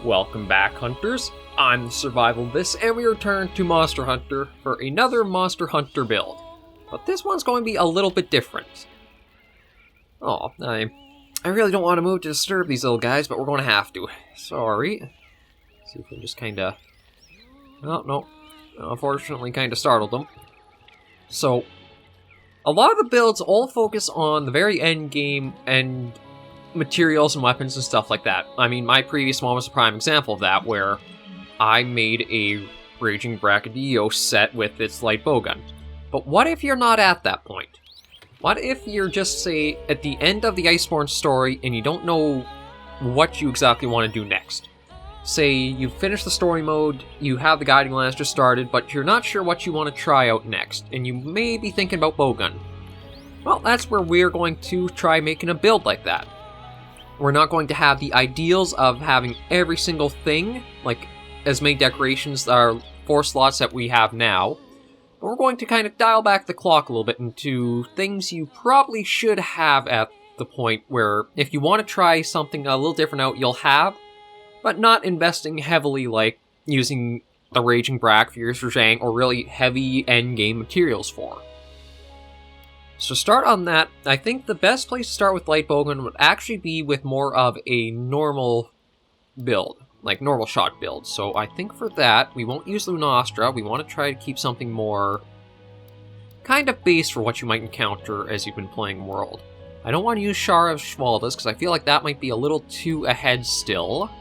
Welcome back, hunters. I'm SurvivalVis, and we return to Monster Hunter for another Monster Hunter build. But this one's going to be a little bit different. Oh, I really don't want to move to disturb these little guys, but we're going to have to. Sorry. See if we can just kind of... Oh, no. Unfortunately, kind of startled them. So, a lot of the builds all focus on the very end game and materials and weapons and stuff like that. I mean, my previous one was a prime example of that, where I made a Raging Bracadillo set with its Light Bowgun. But what if you're not at that point? What if you're just, say, at the end of the Iceborne story and you don't know what you exactly want to do next? Say, you finish the story mode, you have the Guiding Lancer started, but you're not sure what you want to try out next, and you may be thinking about Bowgun. Well, that's where we're going to try making a build like that. We're not going to have the ideals of having every single thing, like as many decorations or 4 slots that we have now, but we're going to kind of dial back the clock a little bit into things you probably should have at the point where if you want to try something a little different out, you'll have, but not investing heavily like using the Raging Brack for your Zhang or really heavy endgame materials for. So start on that. I think the best place to start with Light Bowgun would actually be with more of a normal build, like normal shot build. So I think for that, we won't use Lunastra. We want to try to keep something more kind of base for what you might encounter as you've been playing World. I don't want to use Shara of Shvaldas because I feel like that might be a little too ahead still.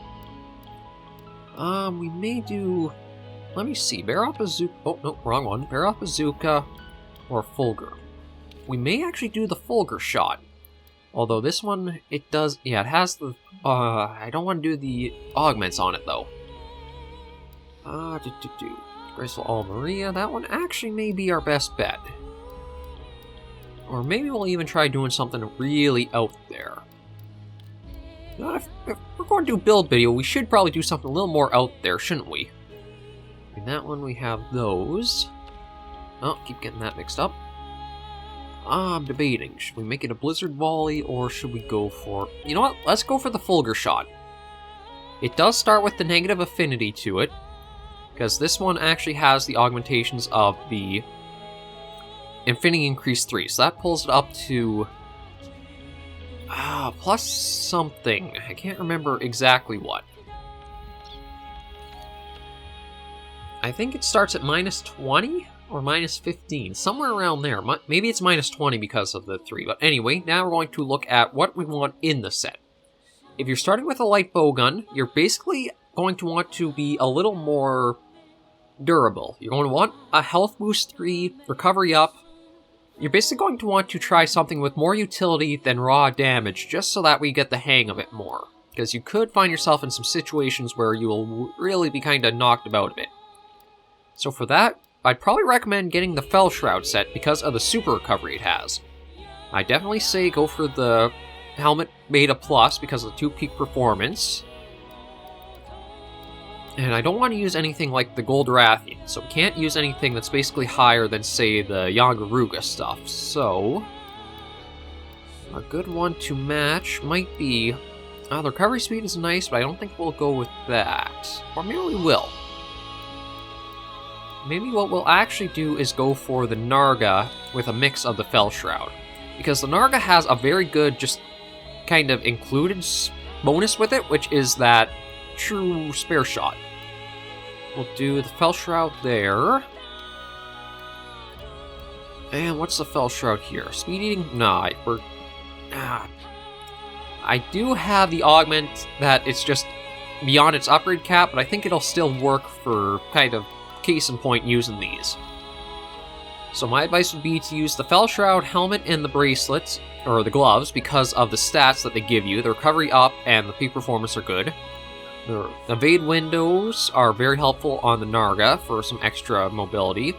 We may do... Let me see. Barop Bazooka... Oh, no, wrong one. Barop Bazooka or Fulgur. We may actually do the Fulgur shot. Although this one, it does... Yeah, it has the... I don't want to do the augments on it, though. Graceful Almeria. That one actually may be our best bet. Or maybe we'll even try doing something really out there. If we're going to do a build video, we should probably do something a little more out there, shouldn't we? In that one, we have those. Oh, keep getting that mixed up. I'm debating. Should we make it a Blizzard Volley, or should we go for... You know what? Let's go for the Fulgur shot. It does start with the negative affinity to it, because this one actually has the augmentations of the Infinity Increase 3, so that pulls it up to... plus something. I can't remember exactly what. I think it starts at minus 20 or minus 15, somewhere around there. Maybe it's minus 20 because of the 3. But anyway, now we're going to look at what we want in the set. If you're starting with a Light Bowgun, you're basically going to want to be a little more durable. You're going to want a health boost 3, recovery up. You're basically going to want to try something with more utility than raw damage, just so that we get the hang of it more. Because you could find yourself in some situations where you will really be kind of knocked about a bit. So for that, I'd probably recommend getting the Fell Shroud set because of the super recovery it has. I definitely say go for the Helmet Beta Plus because of the 2 peak performance. And I don't want to use anything like the Gold Rathian, so we can't use anything that's basically higher than, say, the Yangaruga stuff. So, a good one to match might be... the recovery speed is nice, but I don't think we'll go with that. Or maybe we will. Maybe what we'll actually do is go for the Narga with a mix of the Fell Shroud. Because the Narga has a very good, just kind of included bonus with it, which is that true spare shot. We'll do the Fell Shroud there. And what's the Fell Shroud here? Speed eating? Nah, I do have the augment that it's just beyond its upgrade cap, but I think it'll still work for kind of case in point using these. So my advice would be to use the Fell Shroud helmet and the bracelets, or the gloves, because of the stats that they give you. The recovery up and the peak performance are good. The evade windows are very helpful on the Narga for some extra mobility.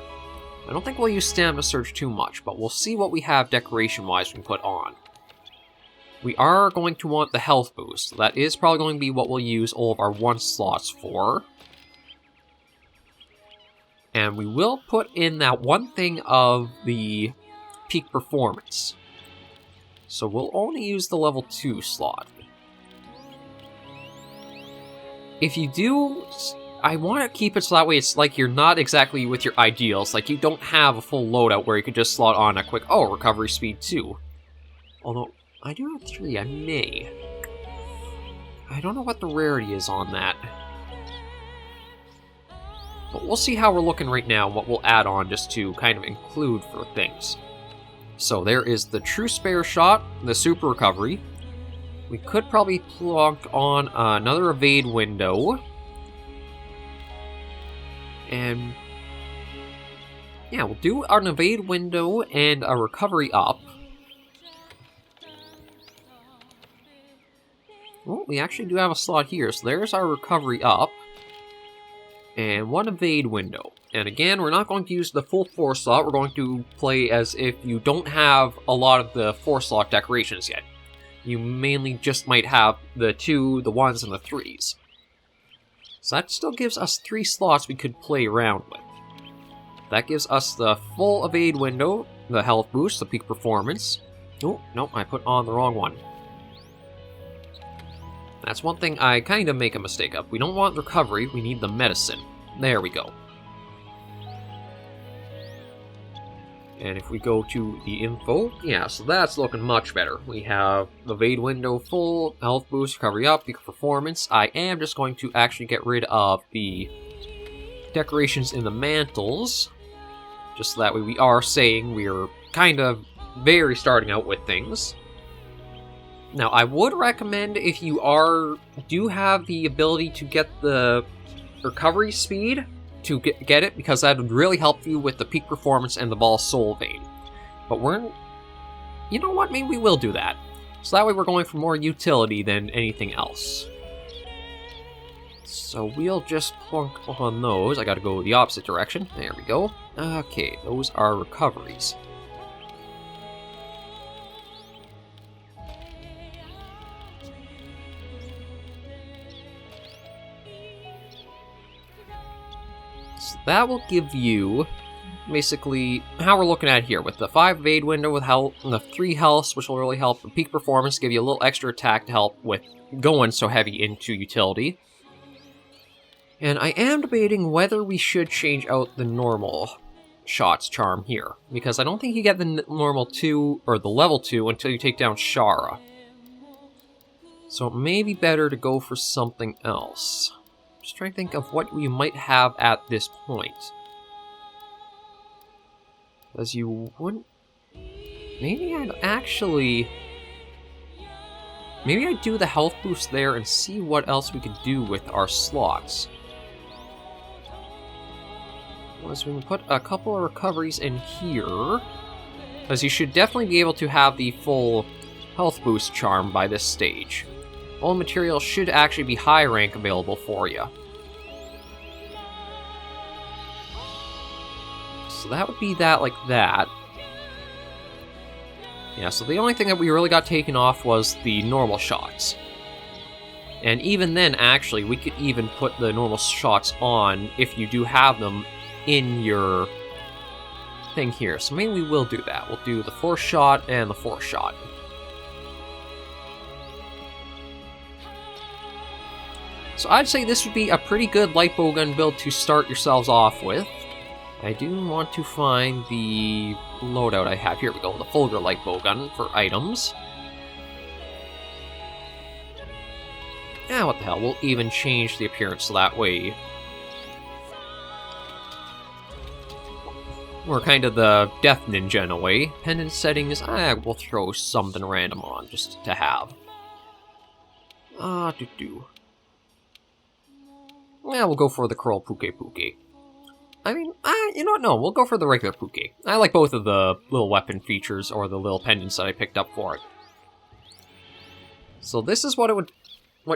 I don't think we'll use Stamina Surge too much, but we'll see what we have decoration-wise we can put on. We are going to want the health boost. So that is probably going to be what we'll use all of our 1 slots for. And we will put in that one thing of the peak performance. So we'll only use the level 2 slot. if you do, I want to keep it so that way it's like you're not exactly with your ideals. Like, you don't have a full loadout where you could just slot on a quick, oh, recovery speed 2. Although, I do have 3, I may. I don't know what the rarity is on that. But we'll see how we're looking right now and what we'll add on just to kind of include for things. So there is the True Spare Shot, the Super Recovery. We could probably plug on another Evade window. And yeah, we'll do an Evade window and a Recovery up. Well, we actually do have a slot here, so there's our Recovery up. And one Evade window. And again, we're not going to use the full 4 slot, we're going to play as if you don't have a lot of the 4 slot decorations yet. You mainly just might have the 2, the 1s, and the 3s. So that still gives us 3 slots we could play around with. That gives us the full Evade window, the health boost, the peak performance. Oh, nope, I put on the wrong one. That's one thing I kind of make a mistake of. We don't want recovery, we need the medicine. There we go. And if we go to the info, yeah, so that's looking much better. We have the Evade window full, health boost, recovery up, peak performance. I am just going to actually get rid of the decorations in the mantles. Just so that way we are saying we're kind of very starting out with things. Now, I would recommend if you do have the ability to get the recovery speed, to get it, because that would really help you with the peak performance and the Ball Soul Vein. But you know what, maybe we will do that. So that way we're going for more utility than anything else. So we'll just plunk on those. I gotta go the opposite direction. There we go. Okay, those are recoveries. So that will give you basically how we're looking at here with the 5 evade window with health and the 3 health, which will really help the peak performance, give you a little extra attack to help with going so heavy into utility. And I am debating whether we should change out the normal shots charm here, because I don't think you get the normal 2 or the level 2 until you take down Shara. So it may be better to go for something else. Just trying to think of what we might have at this point. Because you wouldn't... Maybe I'd do the health boost there and see what else we could do with our slots. Was we can put a couple of recoveries in here. Because you should definitely be able to have the full health boost charm by this stage. All materials should actually be high rank available for you. So that would be that like that. Yeah, so the only thing that we really got taken off was the normal shots. And even then, actually, we could even put the normal shots on if you do have them in your thing here. So maybe we will do that. We'll do the 4 shot and the 4 shot. So I'd say this would be a pretty good light bowgun build to start yourselves off with. I do want to find the loadout I have. Here we go, the Fulgur light bowgun for items. Yeah, what the hell, we'll even change the appearance so that way we're kind of the Death Ninja in a way. Pendant settings, we'll throw something random on just to have. Yeah, we'll go for the Curl Puke. I mean, you know what? No, we'll go for the regular Puke. I like both of the little weapon features or the little pendants that I picked up for it. So this is what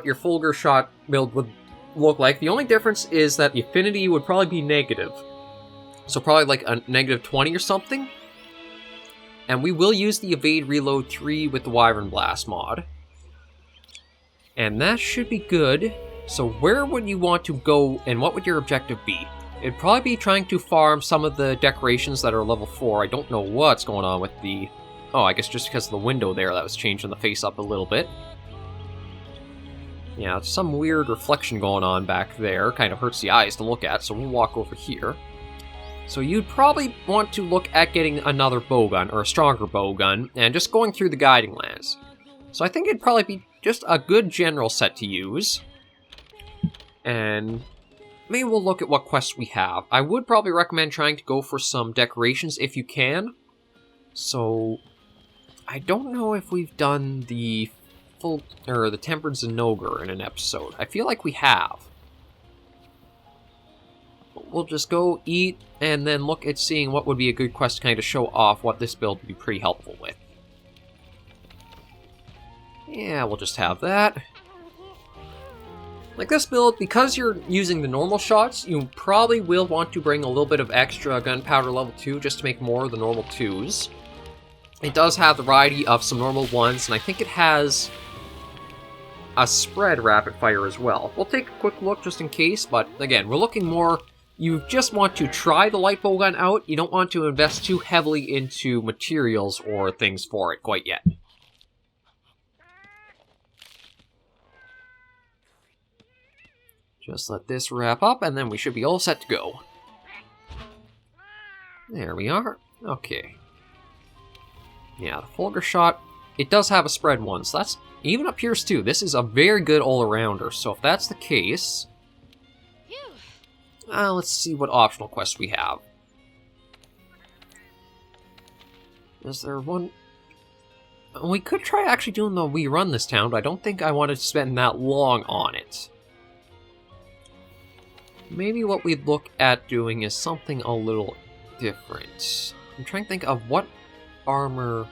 your Fulgur shot build would look like. The only difference is that the affinity would probably be negative. So probably like a negative 20 or something. And we will use the Evade Reload 3 with the Wyvern Blast mod. And that should be good. So where would you want to go, and what would your objective be? It'd probably be trying to farm some of the decorations that are level 4. I don't know what's going on with the... Oh, I guess just because of the window there that was changing the face up a little bit. Yeah, some weird reflection going on back there. Kind of hurts the eyes to look at, so we'll walk over here. So you'd probably want to look at getting another bowgun, or a stronger bowgun, and just going through the guiding lands. So I think it'd probably be just a good general set to use. And maybe we'll look at what quests we have. I would probably recommend trying to go for some decorations if you can. So I don't know if we've done the the Tempered Zinogre in an episode. I feel like we have. We'll just go eat and then look at seeing what would be a good quest to kind of show off what this build would be pretty helpful with. Yeah, we'll just have that. Like this build, because you're using the normal shots, you probably will want to bring a little bit of extra gunpowder level 2 just to make more of the normal 2s. It does have the variety of some normal 1s, and I think it has a spread rapid fire as well. We'll take a quick look just in case, but again, we're looking more... You just want to try the light bowgun out. You don't want to invest too heavily into materials or things for it quite yet. Just let this wrap up, and then we should be all set to go. There we are. Okay. Yeah, the Fulgur shot, it does have a spread one, so that's... Even up here too, this is a very good all-arounder, so if that's the case... let's see what optional quests we have. Is there one... We could try actually doing the We Run This Town, but I don't think I want to spend that long on it. Maybe what we'd look at doing is something a little different. I'm trying to think of what armor...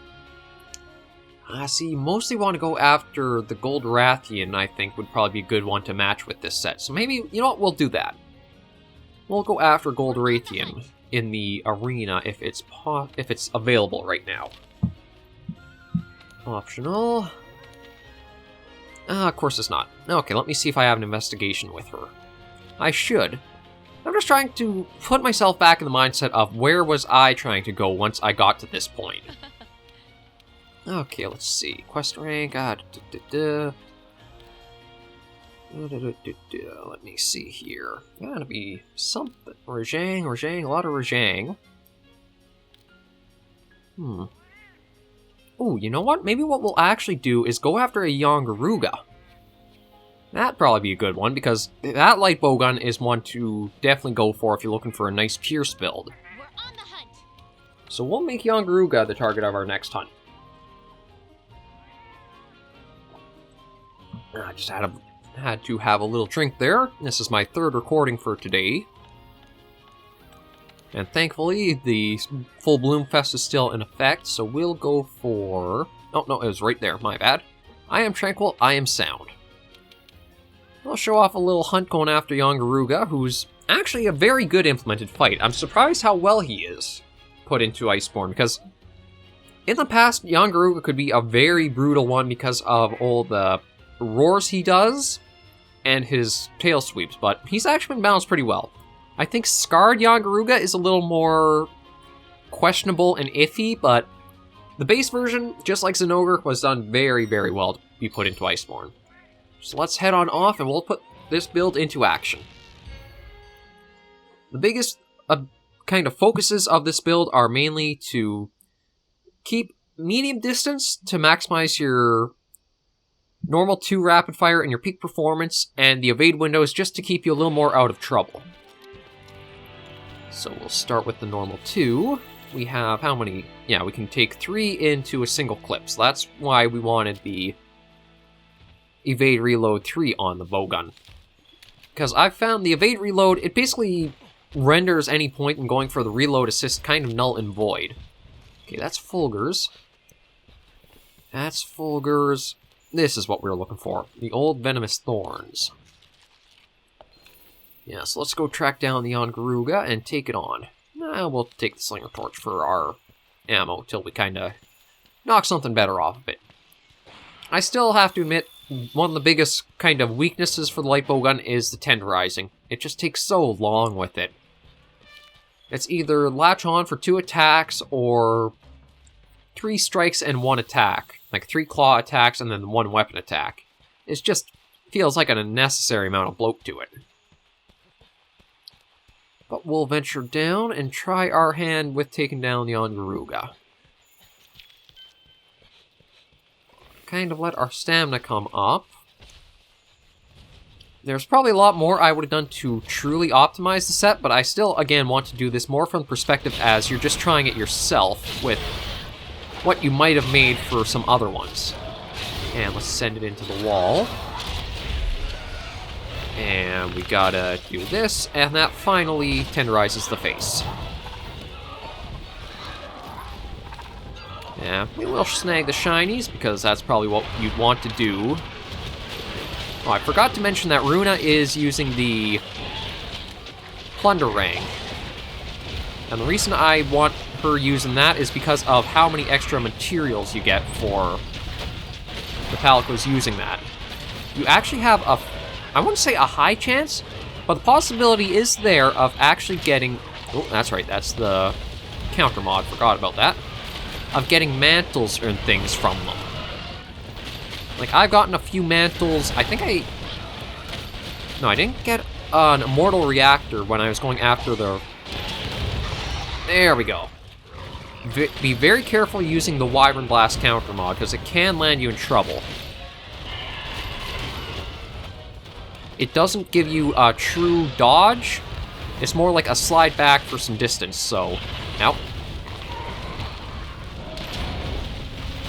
see, you mostly want to go after the Gold Rathian, I think, would probably be a good one to match with this set. So maybe, you know what, we'll do that. We'll go after Gold Rathian in the arena if it's available right now. Optional. Of course it's not. Okay, let me see if I have an investigation with her. I should. I'm just trying to put myself back in the mindset of where was I trying to go once I got to this point. Okay, let's see. Quest rank. Let me see here. Gotta be something. Rajang, a lot of Rajang. Ooh, you know what? Maybe what we'll actually do is go after a Yongaruga. That'd probably be a good one, because that light bowgun is one to definitely go for if you're looking for a nice Pierce build. We're on the hunt. So we'll make Yongaruga the target of our next hunt. I just had to have a little drink there. This is my third recording for today. And thankfully, the Full Bloom Fest is still in effect, so we'll go for... Oh, no, it was right there, my bad. I am tranquil, I am sound. I'll show off a little hunt going after Yongaruga, who's actually a very good implemented fight. I'm surprised how well he is put into Iceborne, because in the past, Yongaruga could be a very brutal one because of all the roars he does and his tail sweeps, but he's actually been balanced pretty well. I think Scarred Yongaruga is a little more questionable and iffy, but the base version, just like Zinogre, was done very, very well to be put into Iceborne. So let's head on off and we'll put this build into action. The biggest kind of focuses of this build are mainly to keep medium distance to maximize your normal 2 rapid fire and your peak performance, and the evade windows just to keep you a little more out of trouble. So we'll start with the normal 2. We have how many? Yeah, we can take 3 into a single clip, so that's why we wanted the evade reload 3 on the bowgun. Because I've found the evade reload, it basically renders any point in going for the reload assist kind of null and void. Okay, that's Fulgur's. That's Fulgur's. This is what we were looking for. The old Venomous Thorns. Yeah, so let's go track down the Yongaruga and take it on. We'll take the Slinger Torch for our ammo till we kind of knock something better off of it. I still have to admit, one of the biggest kind of weaknesses for the light bowgun is the tenderizing. It just takes so long with it. It's either latch on for 2 attacks or 3 strikes and 1 attack. Like 3 claw attacks and then 1 weapon attack. It's just feels like an unnecessary amount of bloat to it. But we'll venture down and try our hand with taking down the Garuga. Kind of let our stamina come up. There's probably a lot more I would have done to truly optimize the set, but I still, again, want to do this more from the perspective as you're just trying it yourself with what you might have made for some other ones. And let's send it into the wall. And we gotta do this, and that finally tenderizes the face. Yeah, we will snag the shinies, because that's probably what you'd want to do. Oh, I forgot to mention that Runa is using the Plunder Rang. And the reason I want her using that is because of how many extra materials you get for the Palicos using that. You actually have a, I wouldn't say a high chance, but the possibility is there of actually getting, oh, that's right, that's the counter mod, forgot about that, of getting mantles and things from them. Like, I've gotten a few mantles. I think no, I didn't get an Immortal Reactor when I was going after the... There we go. Be very careful using the Wyvern Blast counter mod, because it can land you in trouble. It doesn't give you a true dodge. It's more like a slide back for some distance, so... Nope.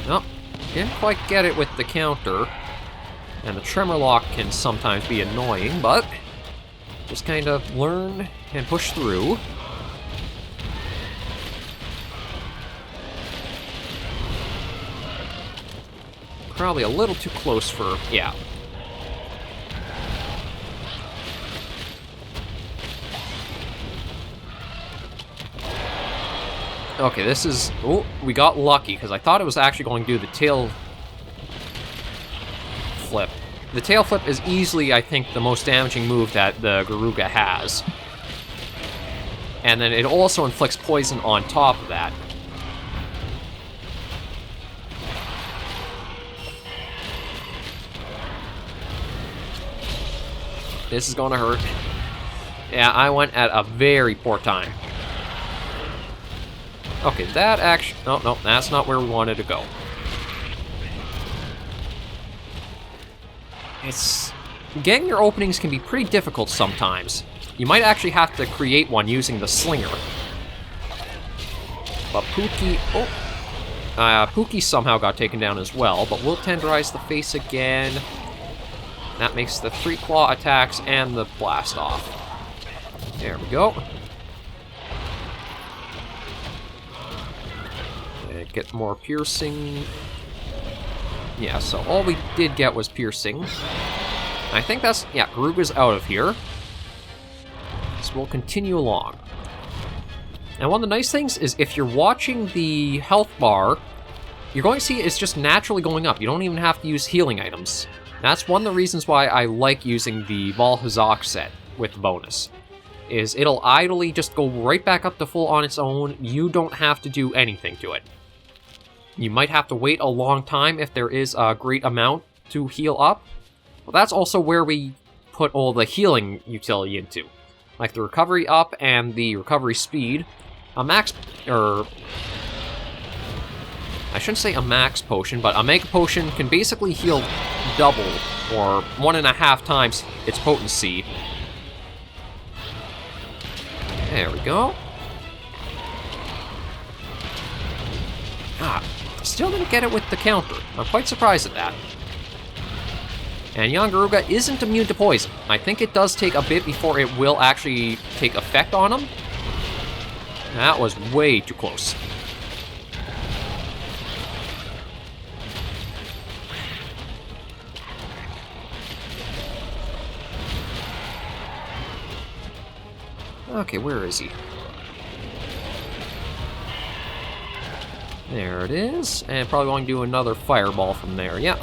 Nope. Didn't quite get it with the counter, and the tremor lock can sometimes be annoying, but just kind of learn and push through. Probably a little too close for, yeah. Okay, this is... Oh, we got lucky, because I thought it was actually going to do the tail flip. The tail flip is easily, I think, the most damaging move that the Garuga has. And then it also inflicts poison on top of that. This is going to hurt. Yeah, I went at a very poor time. Okay, that actually... No, that's not where we wanted to go. It's... Getting your openings can be pretty difficult sometimes. You might actually have to create one using the slinger. But Pookie... Oh! Pookie somehow got taken down as well, but we'll tenderize the face again. That makes the 3 claw attacks and the blast off. There we go. Get more piercing. Yeah, so all we did get was piercing. I think that's... Yeah, Garuga's out of here. So we'll continue along. And one of the nice things is if you're watching the health bar, you're going to see it's just naturally going up. You don't even have to use healing items. That's one of the reasons why I like using the Valhazak set with the bonus. Is it'll idly just go right back up to full on its own. You don't have to do anything to it. You might have to wait a long time if there is a great amount to heal up. Well, that's also where we put all the healing utility into. Like the recovery up and the recovery speed. A max... I shouldn't say a max potion, but a mega potion can basically heal double or 1.5 times its potency. There we go. Still didn't get it with the counter. I'm quite surprised at that. And young Garuga isn't immune to poison. I think it does take a bit before it will actually take effect on him. That was way too close. Okay, where is he? There it is, and probably going to do another fireball from there, yeah.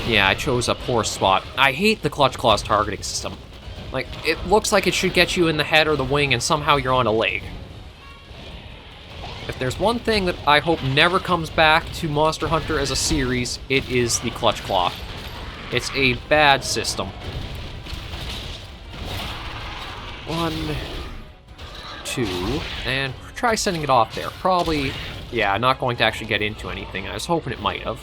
Yeah, I chose a poor spot. I hate the Clutch Claw's targeting system. Like, it looks like it should get you in the head or the wing, and somehow you're on a leg. If there's one thing that I hope never comes back to Monster Hunter as a series, it is the Clutch Claw. It's a bad system. 1, 2, and try sending it off there. Probably, yeah, not going to actually get into anything. I was hoping it might have.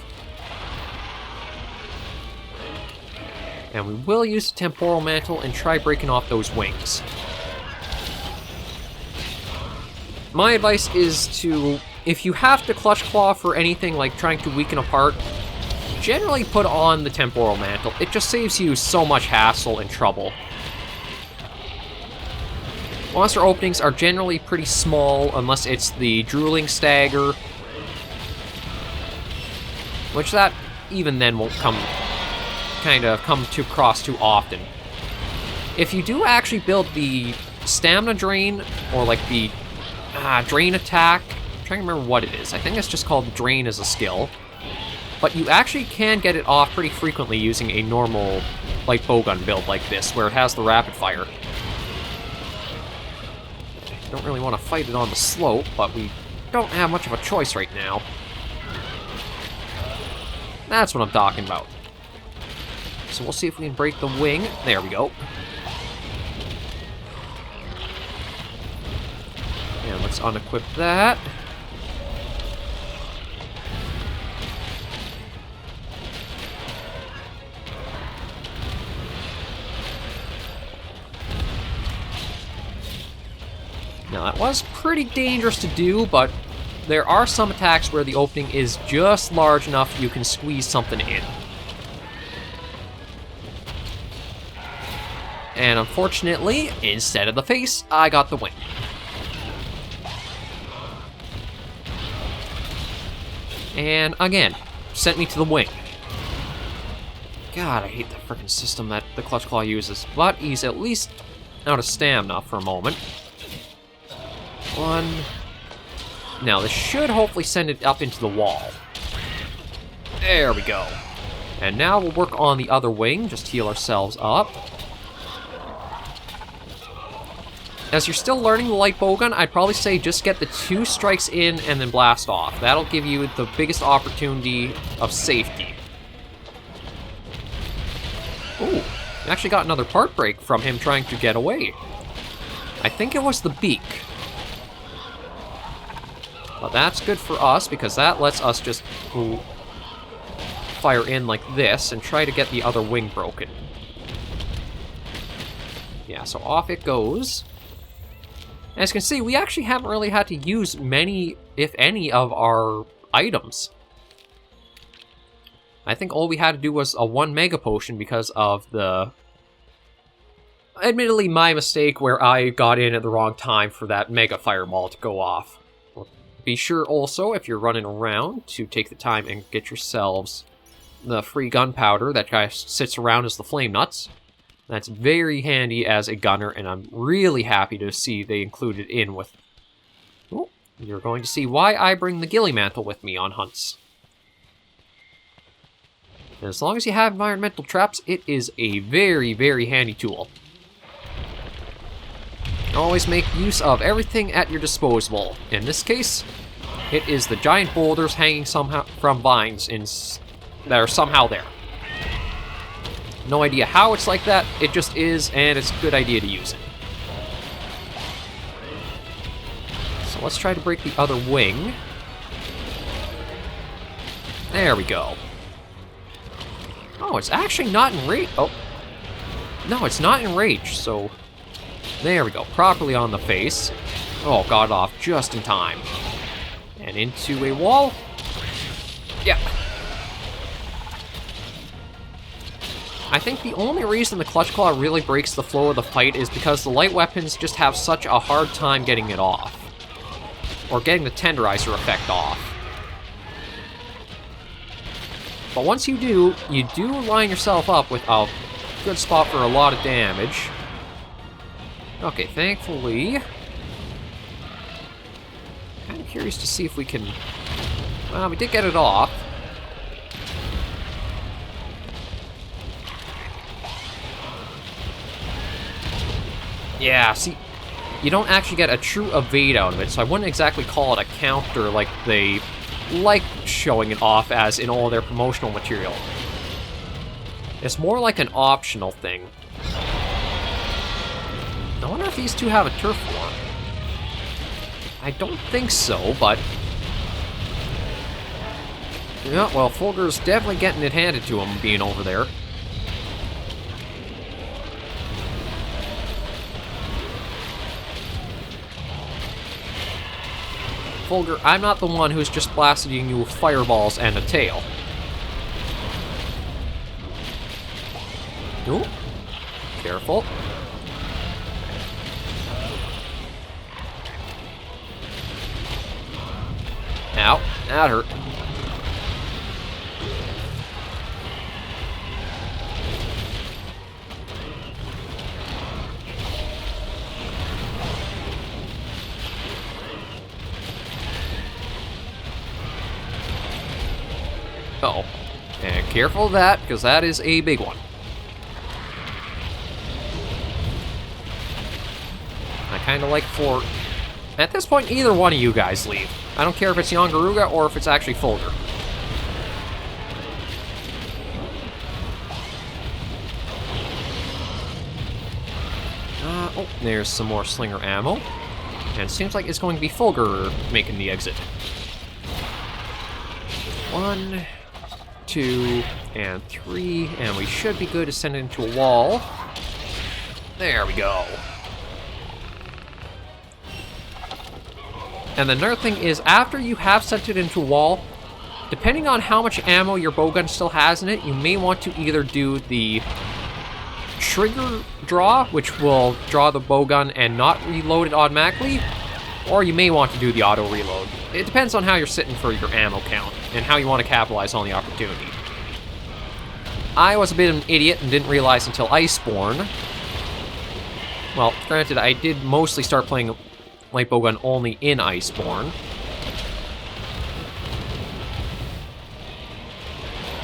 And we will use the Temporal Mantle and try breaking off those wings. My advice is to, if you have to Clutch Claw for anything like trying to weaken a part, generally put on the Temporal Mantle. It just saves you so much hassle and trouble. Monster openings are generally pretty small unless it's the Drooling Stagger, which that even then won't come to cross too often. If you do actually build the Stamina Drain, or like the Drain Attack, I'm trying to remember what it is. I think it's just called Drain as a skill. But you actually can get it off pretty frequently using a normal Light Bowgun build like this, where it has the rapid fire. Don't really want to fight it on the slope, but we don't have much of a choice right now. That's what I'm talking about. So we'll see if we can break the wing. There we go. And let's unequip that. Now that was pretty dangerous to do, but there are some attacks where the opening is just large enough you can squeeze something in. And unfortunately, instead of the face, I got the wing. And again, sent me to the wing. God, I hate the frickin' system that the Clutch Claw uses, but he's at least out of stamina for a moment. 1. Now, this should hopefully send it up into the wall. There we go. And now we'll work on the other wing, just heal ourselves up. As you're still learning the Light Bowgun, I'd probably say just get the 2 strikes in and then blast off. That'll give you the biggest opportunity of safety. Ooh, actually got another part break from him trying to get away. I think it was the beak. But that's good for us, because that lets us just fire in like this and try to get the other wing broken. Yeah, so off it goes. As you can see, we actually haven't really had to use many, if any, of our items. I think all we had to do was a 1 Mega Potion because of the... admittedly, my mistake where I got in at the wrong time for that Mega Fireball to go off. Be sure also, if you're running around, to take the time and get yourselves the free gunpowder that kind of sits around as the flame nuts. That's very handy as a gunner, and I'm really happy to see they included in with... Oh, you're going to see why I bring the Ghillie Mantle with me on hunts. And as long as you have environmental traps, it is a very, very handy tool. Always make use of everything at your disposal. In this case, it is the giant boulders hanging somehow from vines that are somehow there. No idea how it's like that, it just is, and it's a good idea to use it. So let's try to break the other wing. There we go. Oh, it's actually not in rage. Oh. No, it's not in rage, so... There we go, properly on the face. Oh, got it off just in time. And into a wall. Yeah. I think the only reason the Clutch Claw really breaks the flow of the fight is because the light weapons just have such a hard time getting it off. Or getting the tenderizer effect off. But once you do line yourself up with a good spot for a lot of damage. Okay, thankfully... Kind of curious to see if we can... Well, we did get it off. Yeah, see... you don't actually get a true evade out of it, so I wouldn't exactly call it a counter like they like showing it off as in all their promotional material. It's more like an optional thing. I wonder if these two have a turf war. I don't think so, but... yeah, well, Fulgur's definitely getting it handed to him being over there. Fulgur, I'm not the one who's just blasting you with fireballs and a tail. Ooh. Careful. Ow, that hurt. Uh-oh. And careful of that, because that is a big one. I kind of like for... at this point, either one of you guys leave. I don't care if it's Yangaruga or if it's actually Fulgur. Oh, there's some more slinger ammo. And it seems like it's going to be Fulgur making the exit. 1, 2, and 3, and we should be good to send it into a wall. There we go. And the another thing is, after you have sent it into a wall, depending on how much ammo your bowgun still has in it, you may want to either do the trigger draw, which will draw the bowgun and not reload it automatically, or you may want to do the auto reload. It depends on how you're sitting for your ammo count, and how you want to capitalize on the opportunity. I was a bit of an idiot and didn't realize until Iceborne. Well, granted, I did mostly start playing Light Bowgun only in Iceborne.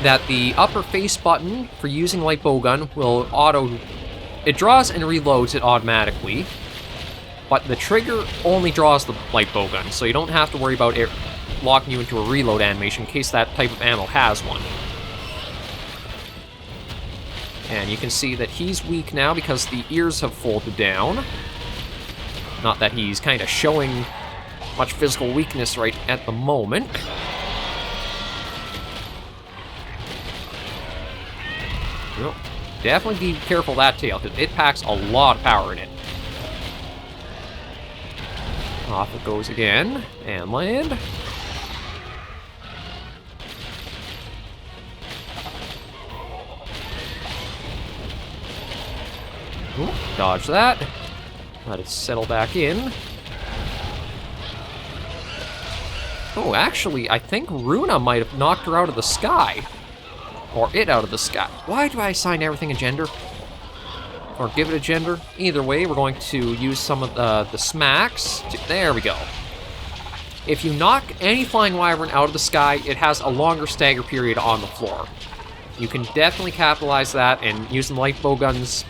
That the upper face button for using Light Bowgun will auto... it draws and reloads it automatically. But the trigger only draws the Light Bowgun, so you don't have to worry about it locking you into a reload animation in case that type of ammo has one. And you can see that he's weak now because the ears have folded down. Not that he's kind of showing much physical weakness right at the moment. Well, definitely be careful of that tail, because it packs a lot of power in it. Off it goes again, and land. Ooh, dodge that. Let it settle back in. Oh, actually, I think Runa might have knocked her out of the sky. Or it out of the sky. Why do I assign everything a gender? Or give it a gender? Either way, we're going to use some of the smacks. There we go. If you knock any flying wyvern out of the sky, it has a longer stagger period on the floor. You can definitely capitalize that, and using Light Bowgun's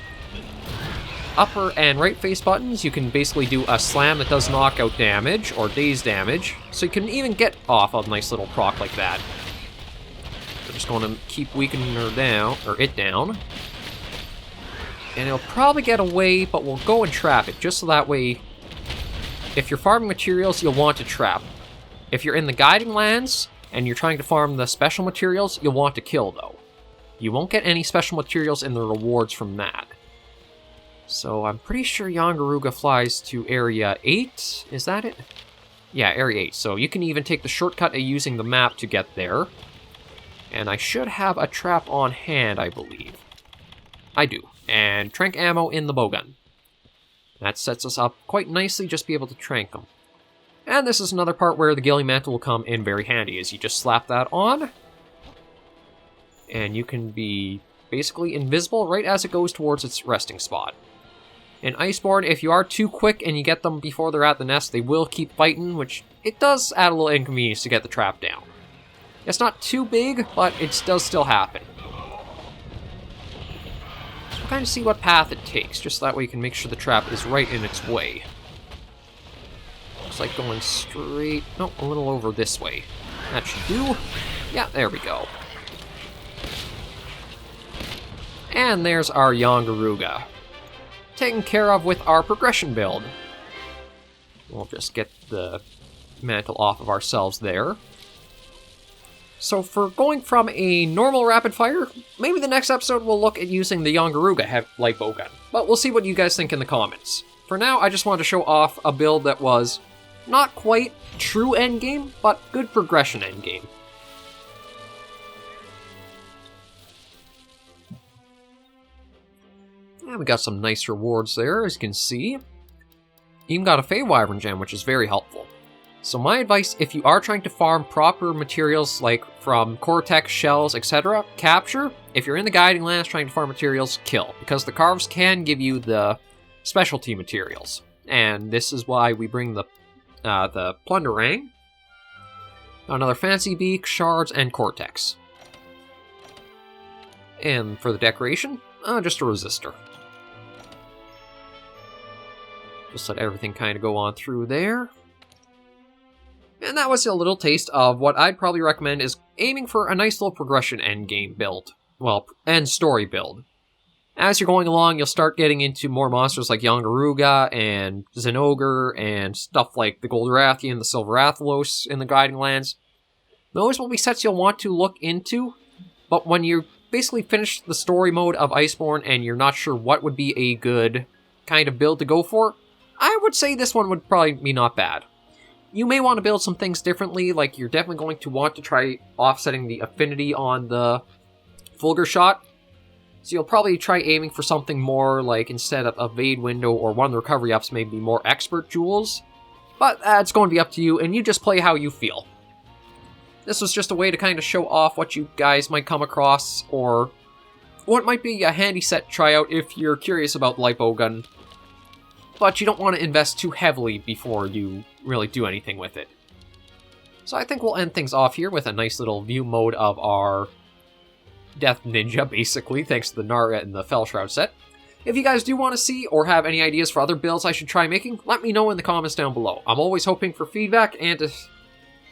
upper and right face buttons, you can basically do a slam that does knockout damage, or daze damage, so you can even get off a nice little proc like that. We're just going to keep weakening her down, or it down. And it'll probably get away, but we'll go and trap it, just so that way, if you're farming materials, you'll want to trap. If you're in the guiding lands, and you're trying to farm the special materials, you'll want to kill, though. You won't get any special materials in the rewards from that. So I'm pretty sure Yangaruga flies to Area 8, is that it? Yeah, Area 8, so you can even take the shortcut of using the map to get there. And I should have a trap on hand, I believe. I do. And trank ammo in the bowgun. That sets us up quite nicely, just be able to trank them. And this is another part where the Gilly Mantle will come in very handy, as you just slap that on. And you can be basically invisible right as it goes towards its resting spot. In Iceborne, if you are too quick and you get them before they're at the nest, they will keep fighting, which it does add a little inconvenience to get the trap down. It's not too big, but it does still happen. So we'll kind of see what path it takes, just so that way you can make sure the trap is right in its way. Looks like going straight... No, a little over this way. That should do. Yeah, there we go. And there's our Yongaruga. Taken care of with our progression build. We'll just get the mantle off of ourselves there. So for going from a normal rapid fire, maybe the next episode we'll look at using the Yongaruga Light Bowgun. But we'll see what you guys think in the comments. For now, I just wanted to show off a build that was not quite true endgame, but good progression endgame. And we got some nice rewards there, as you can see. Even got a Fey Wyvern gem, which is very helpful. So my advice, if you are trying to farm proper materials like from Cortex, shells, etc., capture. If you're in the Guiding Lands trying to farm materials, kill. Because the carves can give you the specialty materials. And this is why we bring the Plunderang. Another Fancy Beak, Shards, and Cortex. And for the decoration, just a Resistor. Just let everything kind of go on through there. And that was a little taste of what I'd probably recommend is aiming for a nice little progression endgame build. Well, end story build. As you're going along, you'll start getting into more monsters like Yongaruga and Zinogre and stuff like the Goldorathian, the Silver Athelos in the Guiding Lands. Those will be sets you'll want to look into, but when you basically finish the story mode of Iceborne and you're not sure what would be a good kind of build to go for, I would say this one would probably be not bad. You may want to build some things differently, like you're definitely going to want to try offsetting the affinity on the Fulgur Shot. So you'll probably try aiming for something more like instead of Evade Window or one of the recovery ups, maybe more Expert Jewels. But it's going to be up to you, and you just play how you feel. This was just a way to kind of show off what you guys might come across, or what might be a handy set to try out if you're curious about Light Bowgun. But you don't want to invest too heavily before you really do anything with it. So I think we'll end things off here with a nice little view mode of our Death Ninja, basically, thanks to the Nara and the Fellshroud set. If you guys do want to see or have any ideas for other builds I should try making, let me know in the comments down below. I'm always hoping for feedback and to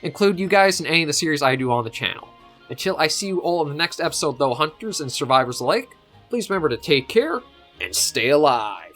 include you guys in any of the series I do on the channel. Until I see you all in the next episode though, hunters and survivors alike, please remember to take care and stay alive.